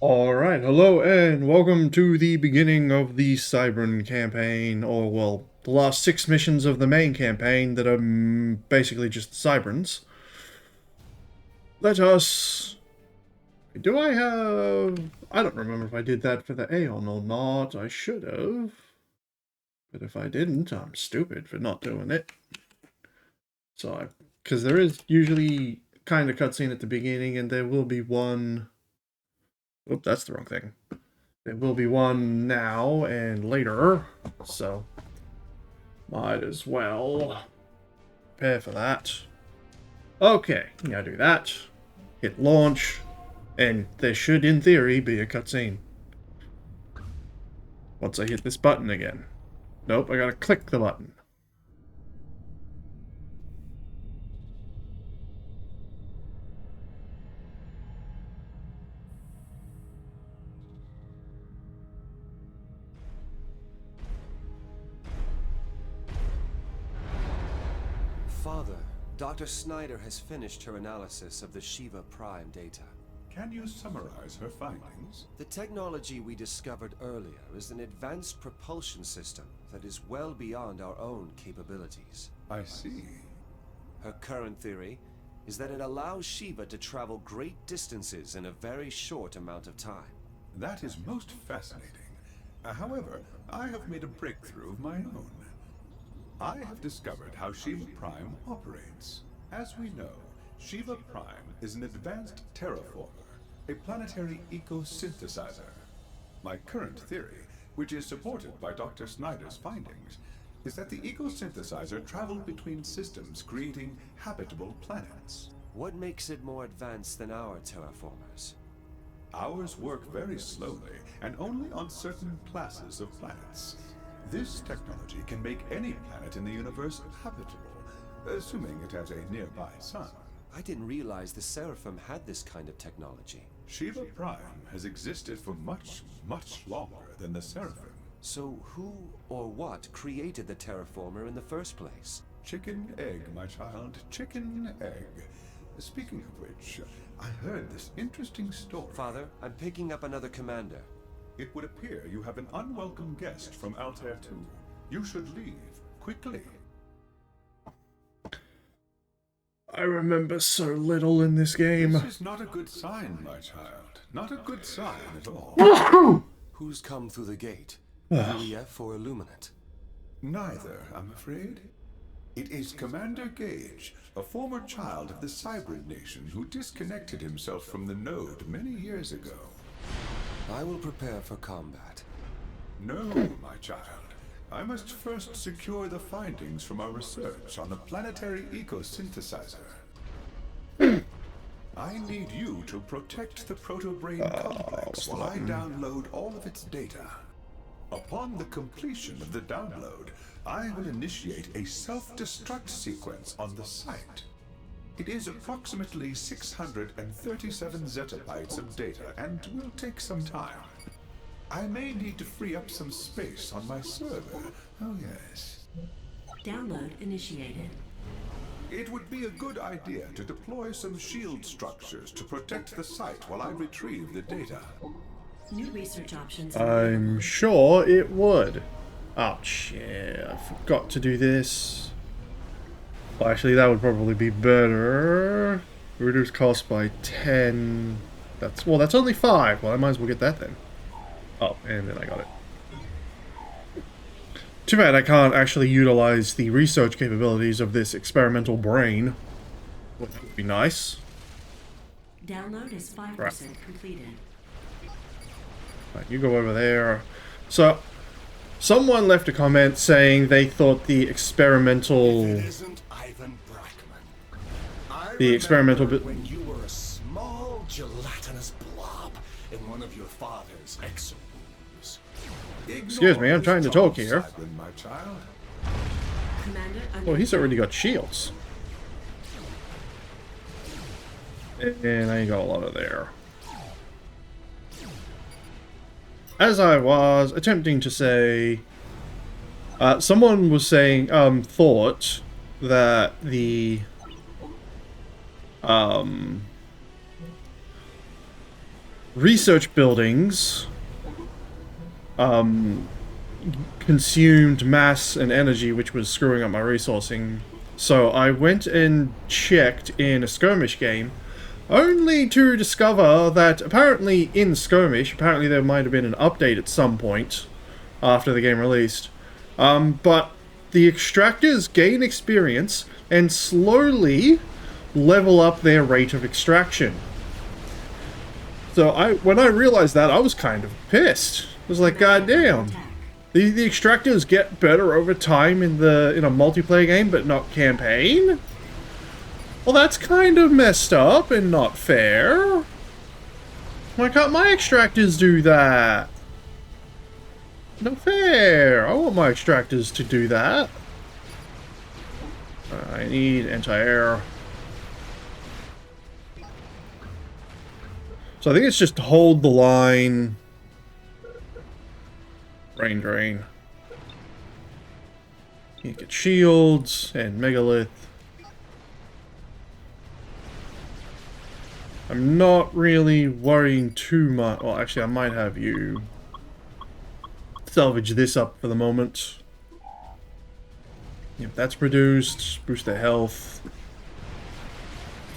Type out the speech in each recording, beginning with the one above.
Alright, hello and welcome to the beginning of the Cybran campaign, or well, the last 6 missions of the main campaign that are basically just Cybrans. Let us... Do I have... I don't remember if I did that for the Aeon or not. I should have. But if I didn't, I'm stupid for not doing it. So, because there is usually kind of cutscene at the beginning, and there will be one... Oop, that's the wrong thing. There will be one now and later, so might as well prepare for that. Okay, yeah, do that. Hit launch, and there should, in theory, be a cutscene. Once I hit this button again. Nope, I gotta click the button. Father, Dr. Snyder has finished her analysis of the Shiva Prime data. Can you summarize her findings? The technology we discovered earlier is an advanced propulsion system that is well beyond our own capabilities. I see. Her current theory is that it allows Shiva to travel great distances in a very short amount of time. That is most fascinating. However, I have made a breakthrough of my own. I have discovered how Shiva Prime operates. As we know, Shiva Prime is an advanced terraformer, a planetary eco-synthesizer. My current theory, which is supported by Dr. Snyder's findings, is that the eco-synthesizer traveled between systems creating habitable planets. What makes it more advanced than our terraformers? Ours work very slowly and only on certain classes of planets. This technology can make any planet in the universe habitable, assuming it has a nearby sun. I didn't realize the Seraphim had this kind of technology. Shiva Prime has existed for much, much longer than the Seraphim. So who or what created the terraformer in the first place? Chicken egg, my child, chicken egg. Speaking of which, I heard this interesting story. Father, I'm picking up another commander. It would appear you have an unwelcome guest from Altair 2. You should leave, quickly. I remember so little in this game. This is not a good sign, my child. Not a good sign at all. Who's come through the gate? UEF or Illuminate? Neither, I'm afraid. It is Commander Gage, a former child of the Cybran nation who disconnected himself from the node many years ago. I will prepare for combat. No, my child. I must first secure the findings from our research on the planetary eco-synthesizer. I need you to protect the proto-brain complex while I download all of its data. Upon the completion of the download, I will initiate a self-destruct sequence on the site. It is approximately 637 zettabytes of data and will take some time. I may need to free up some space on my server. Oh yes. Download initiated. It would be a good idea to deploy some shield structures to protect the site while I retrieve the data. New research options. I'm sure it would. Oh shit, I forgot to do this. Well, actually, that would probably be better. Reduce cost by 10. That's only 5. Well, I might as well get that then. Oh, and then I got it. Too bad I can't actually utilize the research capabilities of this experimental brain. Well, that would be nice. Download is 5% completed. Right, you go over there. So, someone left a comment saying they thought the experimental... If it isn't Ivan Brackman. The experimental bit... When you were a small gelatinous blob in one of your father's exo rooms. Excuse me, I'm trying to talk here. Cybran, my child. Commander Oh, he's already got shields. And I got a lot of there. As I was attempting to say, someone was saying, thought that the, research buildings consumed mass and energy, which was screwing up my resourcing. So I went and checked in a skirmish game, only to discover that apparently in skirmish, apparently there might have been an update at some point after the game released, but the extractors gain experience and slowly level up their rate of extraction. So when I realized that, I was kind of pissed. I was like, God damn. The extractors get better over time in a multiplayer game, but not campaign? Well, that's kind of messed up and not fair. Why can't my extractors do that? Not fair. I want my extractors to do that. I need anti-air. So I think it's just hold the line. Rain drain. You get shields and megalith. I'm not really worrying too much. Well, actually, I might have you salvage this up for the moment. If that's produced, boost their health.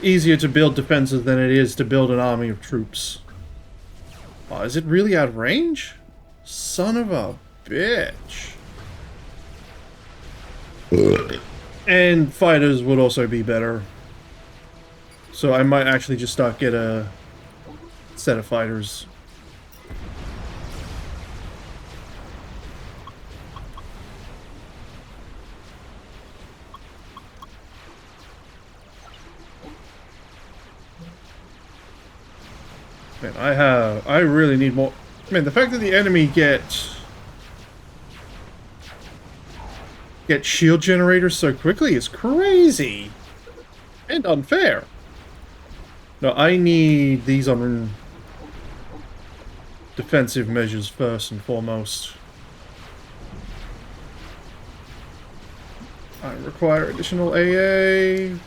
Easier to build defenses than it is to build an army of troops. Oh, is it really out of range? Son of a bitch. And fighters would also be better. So I might actually just get a set of fighters. Man, I really need more. Man, the fact that the enemy get shield generators so quickly is crazy and unfair. No, I need these on defensive measures first and foremost. I require additional AA.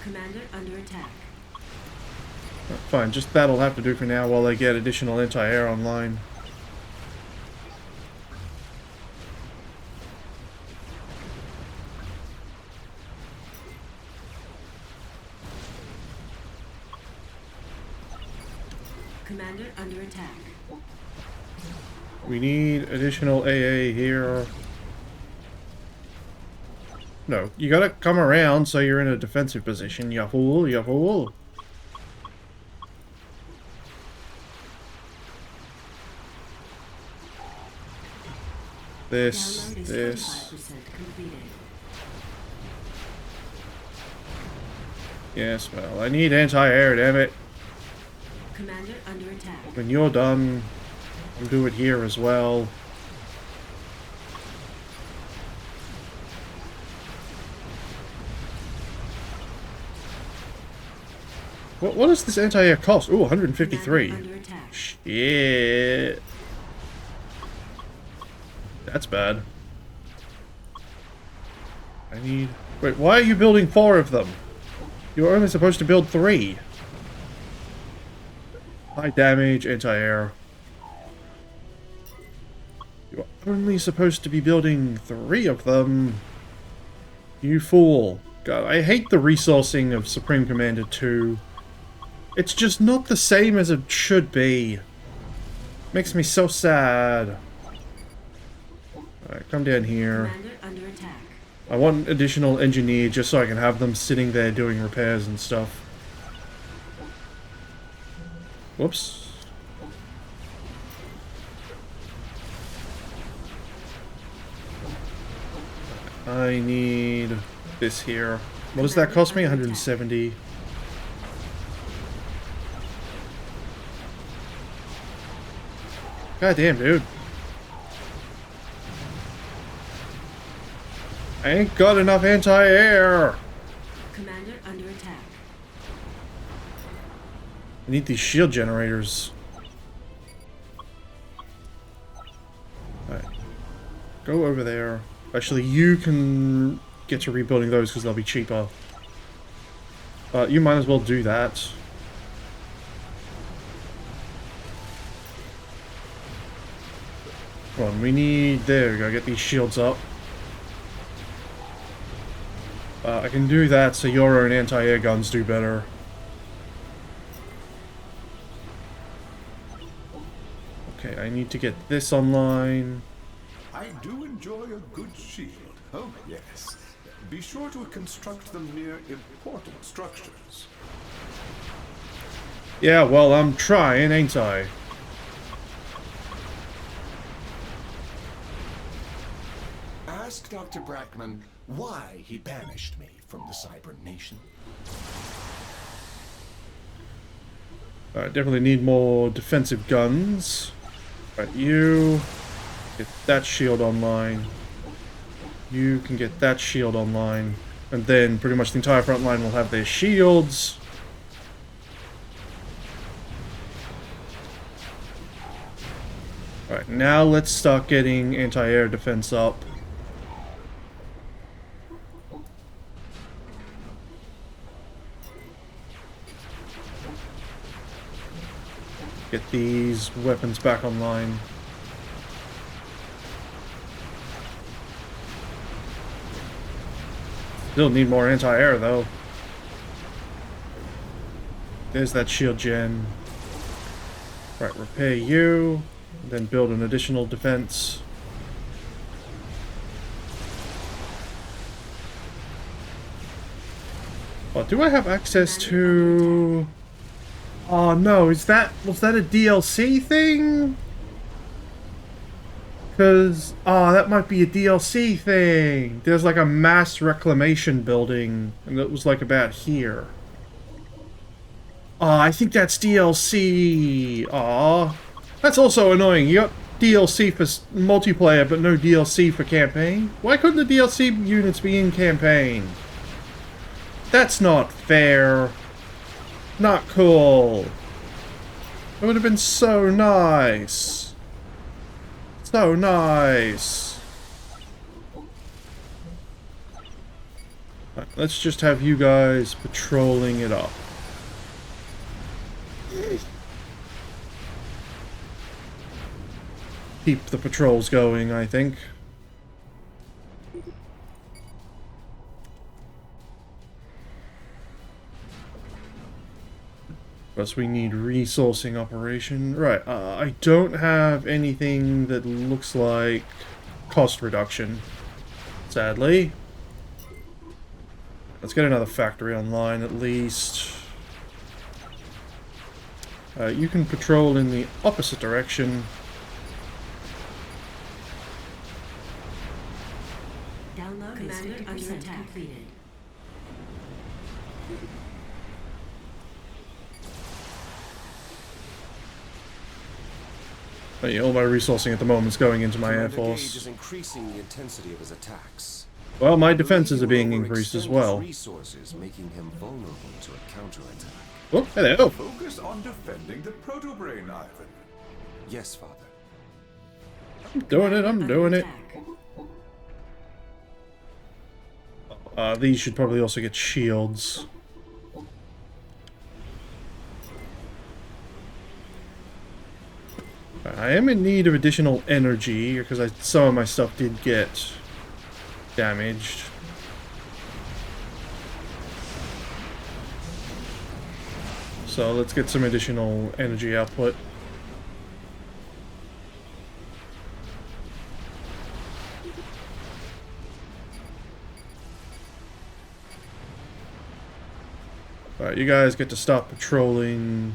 Commander under attack. Fine, just that'll have to do for now while I get additional anti-air online. Commander under attack. We need additional AA here. No, you gotta come around so you're in a defensive position, ya fool, ya fool. This. Yes, well, I need anti-air, damn it. Commander under attack. When you're done, I'll do it here as well. What does this anti-air cost? Ooh, 153. Under attack. Shit. That's bad. I need... Wait, why are you building 4 of them? You're only supposed to build 3. High damage, anti-air. You're only supposed to be building 3 of them. You fool. God, I hate the resourcing of Supreme Commander 2. It's just not the same as it should be. Makes me so sad. Alright, come down here. Commander under attack. I want an additional engineer just so I can have them sitting there doing repairs and stuff. Whoops. I need this here. What does that cost me? 170. God damn, dude. I ain't got enough anti-air. Commander under attack. I need these shield generators. Alright. Go over there. Actually, you can get to rebuilding those because they'll be cheaper. You might as well do that. Come on, we need... There we go, get these shields up. I can do that so your own anti-air guns do better. Okay, I need to get this online. I do enjoy a good shield. Oh, yes. Be sure to construct them near important structures. Yeah, well, I'm trying, ain't I? Ask Dr. Brackman why he banished me from the Cybran nation. Definitely need more defensive guns. Right, you get that shield online. You can get that shield online. And then pretty much the entire front line will have their shields. Alright, now let's start getting anti-air defense up. Get these weapons back online. Still need more anti-air though. There's that shield gen. Right, repair you. Then build an additional defense. Oh, do I have access to... Oh no, was that a DLC thing? Because, oh, that might be a DLC thing. There's like a mass reclamation building, and it was like about here. Oh, I think that's DLC. Aw. That's also annoying. You got DLC for multiplayer, but no DLC for campaign? Why couldn't the DLC units be in campaign? That's not fair. Not cool. It would have been so nice. So nice. Right, let's just have you guys patrolling it up. Keep the patrols going, I think. Plus we need resourcing operation. Right, I don't have anything that looks like cost reduction, sadly. Let's get another factory online at least. You can patrol in the opposite direction. Download Commander under attack completed. All my resourcing at the moment is going into my Air Commander Force. Gage is increasing the intensity of his attacks. Well, my I believe defenses he are will being increased as overextend his well. resources, making him vulnerable to a counterattack. Oh, hello. Focus on defending the proto-brain, Ivan. Yes, Father. I'm doing it, I'm doing it. These should probably also get shields. I am in need of additional energy, because some of my stuff did get damaged. So let's get some additional energy output. Alright, you guys get to stop patrolling.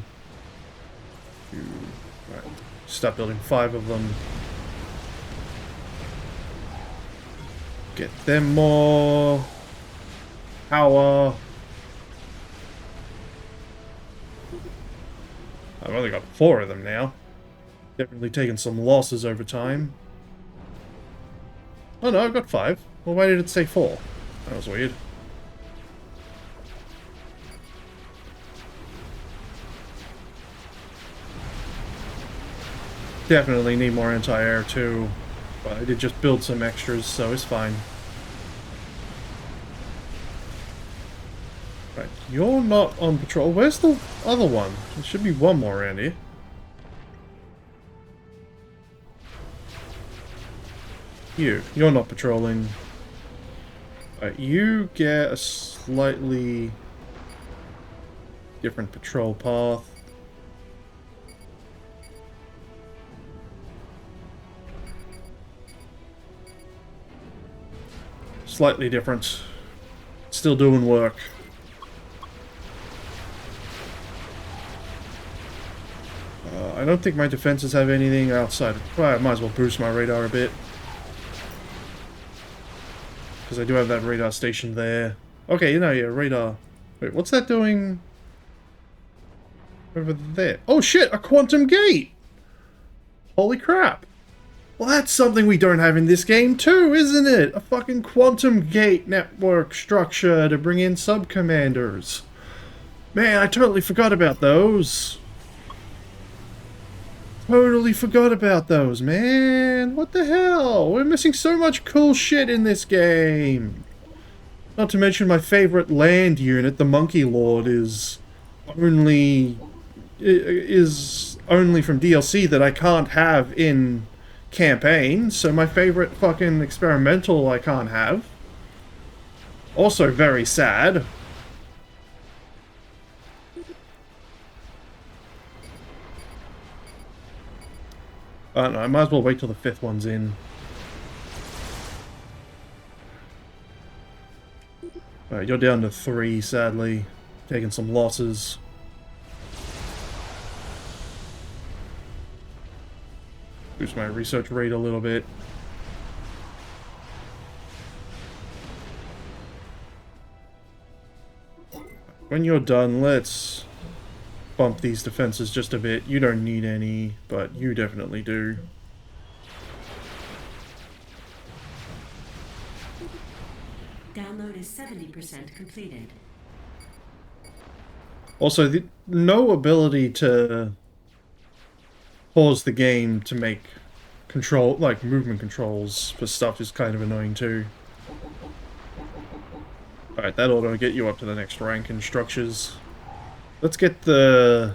Alright, stop building 5 of them. Get them more power. I've only got 4 of them now. Definitely taken some losses over time. Oh no, I've got 5. Well, why did it say 4? That was weird. Definitely need more anti-air too. But I did just build some extras, so it's fine. Right, you're not on patrol. Where's the other one? There should be one more around here. You're not patrolling. Right, you get a slightly different patrol path. Slightly different. Still doing work. I don't think my defenses have anything outside. Well, I might as well boost my radar a bit. Because I do have that radar station there. Okay, you know, yeah, radar. Wait, what's that doing over there? Oh shit, a quantum gate! Holy crap. Well, that's something we don't have in this game too, isn't it? A fucking quantum gate network structure to bring in sub-commanders. Man, I totally forgot about those. Totally forgot about those, man. What the hell? We're missing so much cool shit in this game. Not to mention my favorite land unit, the Monkey Lord, is only from DLC that I can't have in campaign. So my favorite fucking experimental I can't have. Also very sad. No, I might as well wait till the 5th one's in. Alright, you're down to 3, sadly. Taking some losses. Boost my research rate a little bit. When you're done, let's bump these defenses just a bit. You don't need any, but you definitely do. Download is 70% completed. Also, no ability to pause the game to make movement controls for stuff is kind of annoying too. Alright, that ought to get you up to the next rank in structures. Let's get the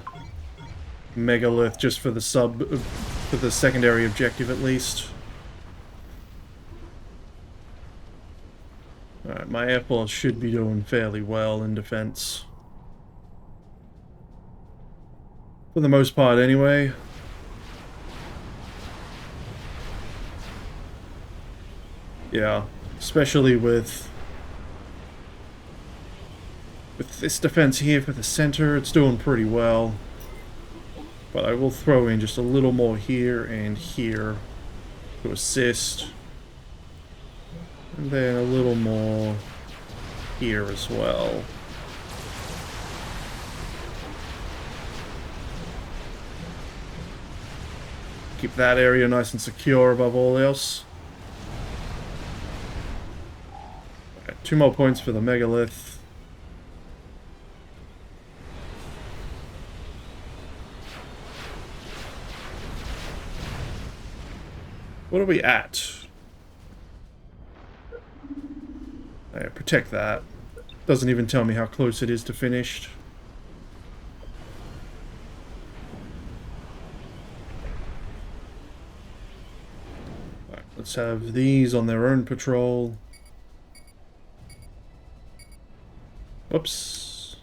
megalith just for the secondary objective at least. Alright, my Air Force should be doing fairly well in defense. For the most part anyway. Yeah, especially with this defense here for the center, it's doing pretty well. But I will throw in just a little more here and here to assist. And then a little more here as well. Keep that area nice and secure above all else. Alright, 2 more points for the megalith. What are we at? Protect that. Doesn't even tell me how close it is to finished. Alright, let's have these on their own patrol. Whoops.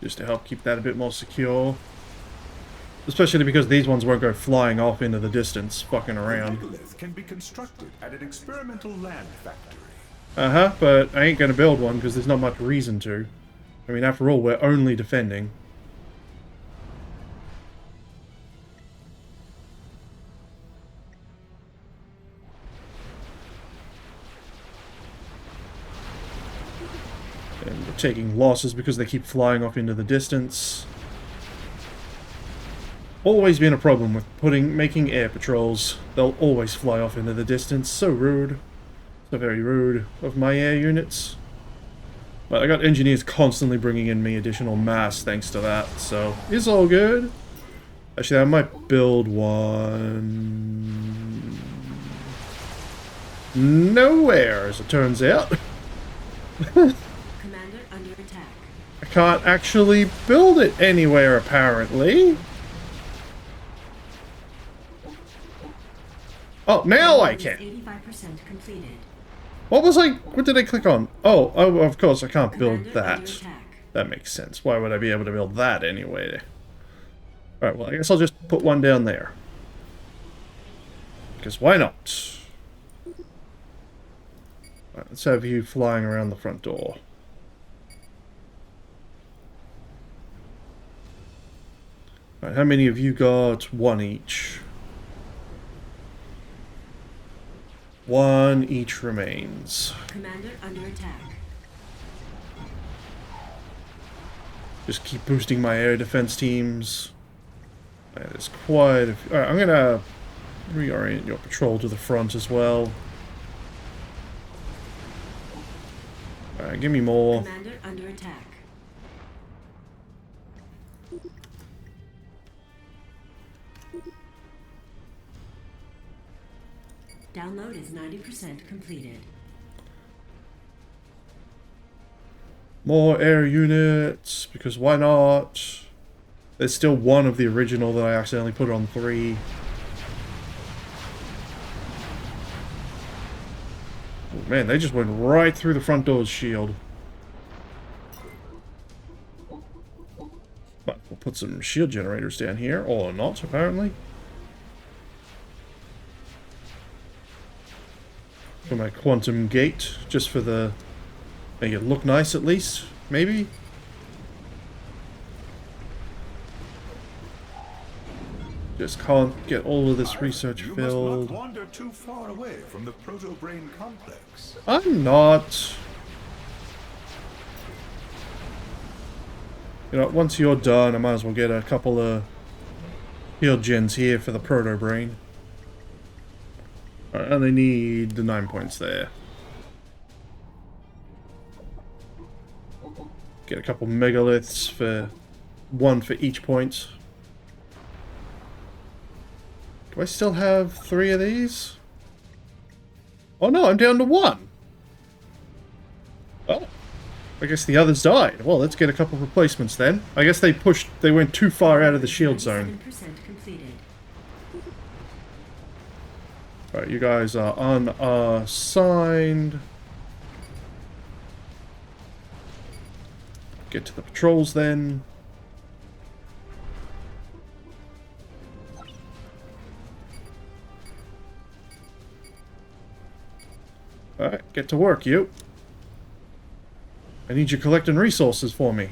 Just to help keep that a bit more secure. Especially because these ones won't go flying off into the distance, fucking around. The megalith can be constructed at an experimental land factory. Uh-huh, but I ain't gonna build one because there's not much reason to. I mean, after all, we're only defending. And we're taking losses because they keep flying off into the distance. Always been a problem with making air patrols. They'll always fly off into the distance. So rude. So very rude of my air units. But I got engineers constantly bringing in me additional mass thanks to that, so it's all good. Actually, I might build one... nowhere, as it turns out. Commander under attack. I can't actually build it anywhere, apparently. Oh, now I can. 85% completed. What was I... what did I click on? Oh, of course, I can't build Commander under that. attack. That makes sense. Why would I be able to build that anyway? Alright, well, I guess I'll just put one down there. Because why not? Right, let's have you flying around the front door. Alright, how many of you got one each? One each remains. Commander under attack. Just keep boosting my air defense teams. That is quite a few. Alright, I'm gonna reorient your patrol to the front as well. Alright, give me more. Commander under attack. Download is 90% completed. More air units, because why not? There's still one of the original that I accidentally put on 3. Oh, man, they just went right through the front door's shield. But we'll put some shield generators down here, or not, apparently. For my quantum gate, just for the... make it look nice at least, maybe? Just can't get all of this research You filled. must not wander too far away from the proto-brain complex. I'm not. You know, once you're done, I might as well get a couple of heal gens here for the proto-brain. Alright, and they need the 9 points there. Get a couple megaliths for 1 for each point. Do I still have 3 of these? Oh no, I'm down to 1. Oh. I guess the others died. Well, let's get a couple replacements then. I guess they went too far out of the shield zone. 97% completed. Alright, you guys are unassigned. Get to the patrols then. Alright, get to work, you. I need you collecting resources for me.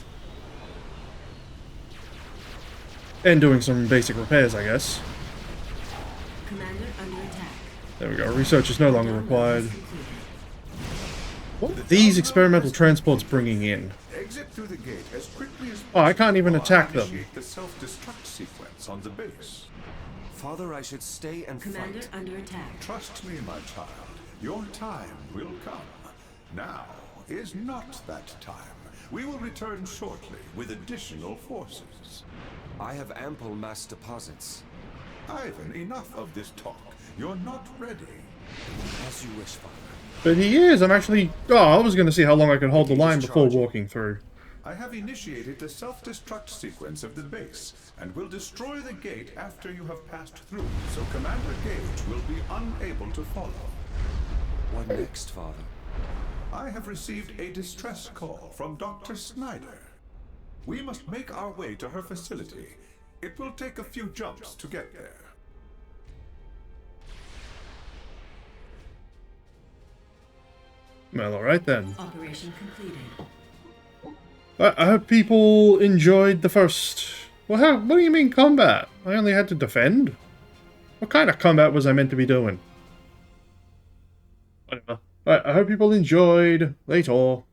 And doing some basic repairs, I guess. Commander under attack. There we go. Research is no longer required. What are these experimental transports bringing in? Exit through the gate as quickly as Oh, I can't even possible. attack them. Initiate the self-destruct sequence on the base. Father, I should stay and Commander fight. under attack. Trust me, my child. Your time will come. Now is not that time. We will return shortly with additional forces. I have ample mass deposits. Ivan, enough of this talk. You're not ready. As you wish, Father. But he is. I'm actually... Oh, I was going to see how long I could hold the line before walking through. I have initiated the self-destruct sequence of the base, and will destroy the gate after you have passed through, so Commander Gage will be unable to follow. What next, Father? I have received a distress call from Dr. Snyder. We must make our way to her facility. It will take a few jumps to get there. Well, alright then. Operation completed. I hope people enjoyed the first... Well, what do you mean combat? I only had to defend? What kind of combat was I meant to be doing? Whatever. I hope people enjoyed. Later.